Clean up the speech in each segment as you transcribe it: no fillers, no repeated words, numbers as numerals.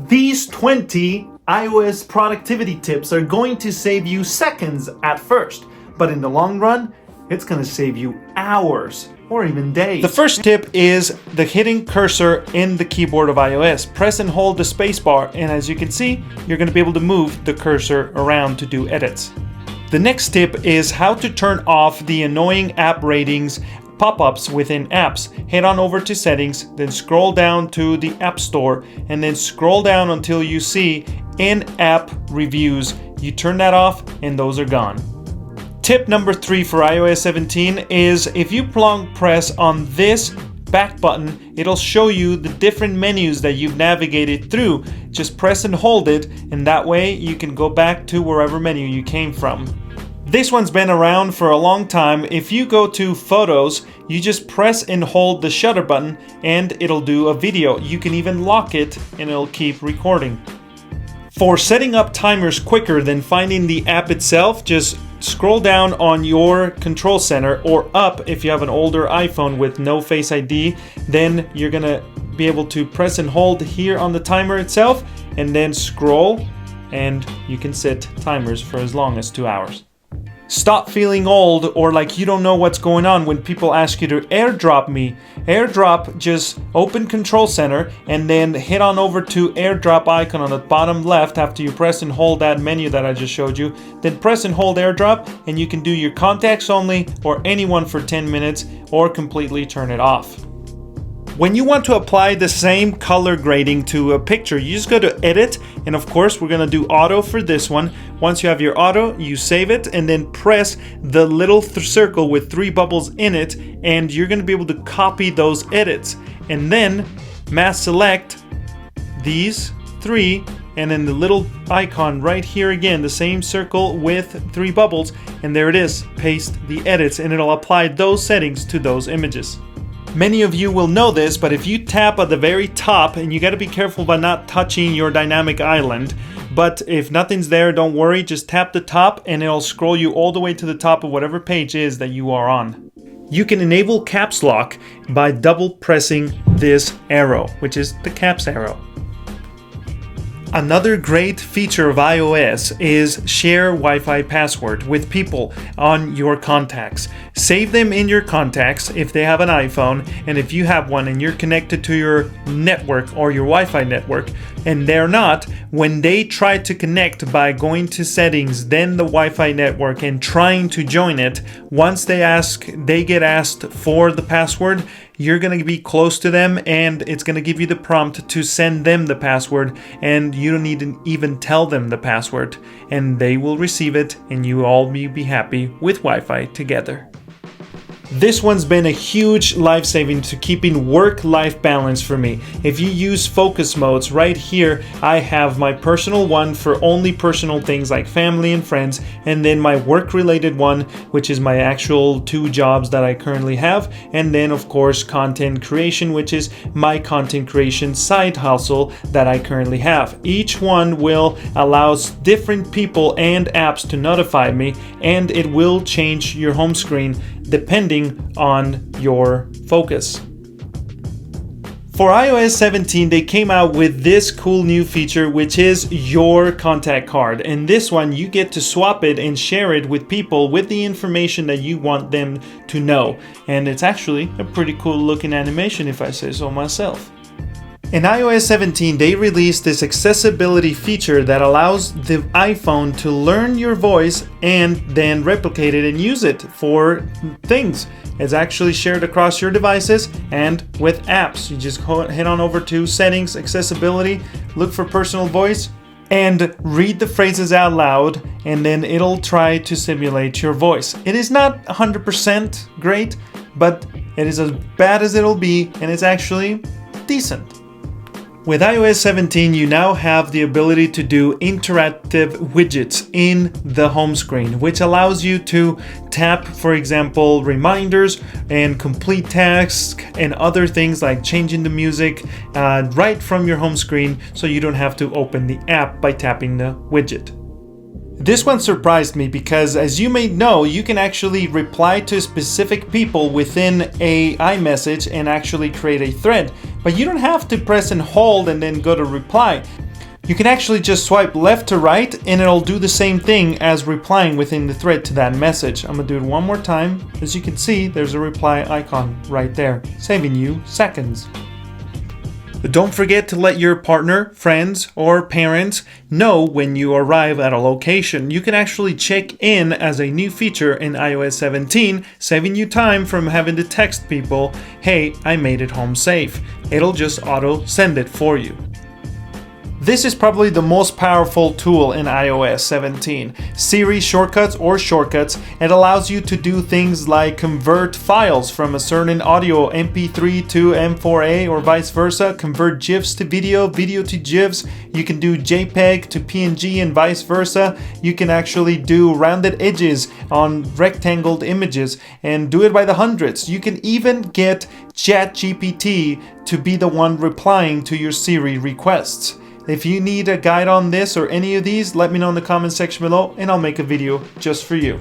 These 20 iOS productivity tips are going to save you seconds at first, but in the long run, it's going to save you hours or even days. The first tip is the hidden cursor in the keyboard of iOS. Press and hold the spacebar, and as you can see, you're going to be able to move the cursor around to do edits. The next tip is how to turn off the annoying app ratings pop-ups within apps. Head on over to settings, then scroll down to the App Store, and then scroll down until you see in-app reviews. You turn that off, and those are gone. Tip number 3 for iOS 17 is if you long press on this back button, it'll show you the different menus that you've navigated through. Just press and hold it, and that way you can go back to wherever menu you came from. This one's been around for a long time. If you go to Photos, you just press and hold the shutter button and it'll do a video. You can even lock it and it'll keep recording. For setting up timers quicker than finding the app itself, just scroll down on your control center or up if you have an older iPhone with no Face ID. Then you're gonna be able to press and hold here on the timer itself and then scroll, and you can set timers for as long as 2 hours. Stop feeling old or like you don't know what's going on when people ask you to AirDrop me. AirDrop, just open Control Center and then head on over to AirDrop icon on the bottom left after you press and hold that menu that I just showed you. Then press and hold AirDrop and you can do your contacts only or anyone for 10 minutes or completely turn it off. When you want to apply the same color grading to a picture, you just go to Edit, and of course we're going to do Auto for this one. Once you have your Auto, you save it and then press the little circle with 3 bubbles in it, and you're going to be able to copy those edits. And then mass select these 3, and then the little icon right here again, the same circle with 3 bubbles, and there it is. Paste the edits and it'll apply those settings to those images. Many of you will know this, but if you tap at the very top, and you got to be careful by not touching your dynamic island, but if nothing's there, don't worry, just tap the top and it'll scroll you all the way to the top of whatever page is that you are on. You can enable caps lock by double pressing this arrow, which is the caps arrow. Another great feature of iOS is share Wi-Fi password with people on your contacts. Save them in your contacts if they have an iPhone, and if you have one and you're connected to your network or your Wi-Fi network and they're not, when they try to connect by going to settings, then the Wi-Fi network, and trying to join it, once they get asked for the password, you're going to be close to them and it's going to give you the prompt to send them the password, and you don't need to even tell them the password, and they will receive it and you all be happy with Wi-Fi together. This one's been a huge life-saving to keeping work-life balance for me. If you use focus modes, right here I have my personal one for only personal things like family and friends, and then my work-related one, which is my actual 2 jobs that I currently have, and then of course content creation, which is my content creation side hustle that I currently have. Each one will allow different people and apps to notify me, and it will change your home screen depending on your focus. For iOS 17, they came out with this cool new feature, which is your contact card. And this one, you get to swap it and share it with people with the information that you want them to know. And it's actually a pretty cool looking animation, if I say so myself. In iOS 17, they released this accessibility feature that allows the iPhone to learn your voice and then replicate it and use it for things. It's actually shared across your devices and with apps. You just head on over to Settings, Accessibility, look for Personal Voice, and read the phrases out loud, and then it'll try to simulate your voice. It is not 100% great, but it is as bad as it'll be, and it's actually decent. With iOS 17, you now have the ability to do interactive widgets in the home screen, which allows you to tap, for example, reminders and complete tasks and other things like changing the music right from your home screen, so you don't have to open the app by tapping the widget. This one surprised me because, as you may know, you can actually reply to specific people within a iMessage and actually create a thread, but you don't have to press and hold and then go to reply. You can actually just swipe left to right and it'll do the same thing as replying within the thread to that message. I'm gonna do it one more time. As you can see, there's a reply icon right there, saving you seconds. But don't forget to let your partner, friends, or parents know when you arrive at a location. You can actually check in as a new feature in iOS 17, saving you time from having to text people, hey, I made it home safe. It'll just auto send it for you. This is probably the most powerful tool in iOS 17. Siri shortcuts or shortcuts. It allows you to do things like convert files from a certain audio MP3 to M4A or vice versa, convert GIFs to video, video to GIFs. You can do JPEG to PNG and vice versa. You can actually do rounded edges on rectangled images and do it by the hundreds. You can even get ChatGPT to be the one replying to your Siri requests. If you need a guide on this or any of these, let me know in the comment section below and I'll make a video just for you.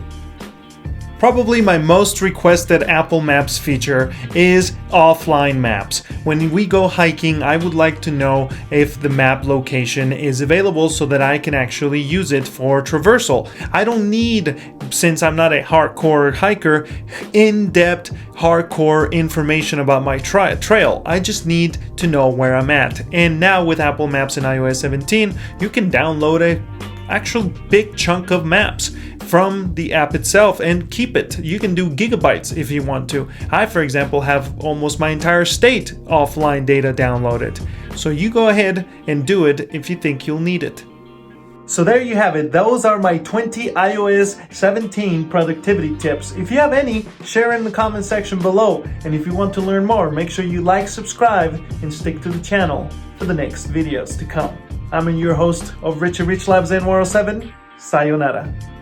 Probably my most requested Apple Maps feature is offline maps. When we go hiking, I would like to know if the map location is available so that I can actually use it for traversal. I don't need, since I'm not a hardcore hiker, in-depth hardcore information about my trail. I just need to know where I'm at. And now with Apple Maps in iOS 17, you can download a actual big chunk of maps from the app itself and keep it. You can do gigabytes if you want to. I, for example, have almost my entire state offline data downloaded. So you go ahead and do it if you think you'll need it. So there you have it. Those are my 20 iOS 17 productivity tips. If you have any, share in the comment section below. And if you want to learn more, make sure you like, subscribe, and stick to the channel for the next videos to come. I'm your host of Richard Rich Labs N107. Sayonara.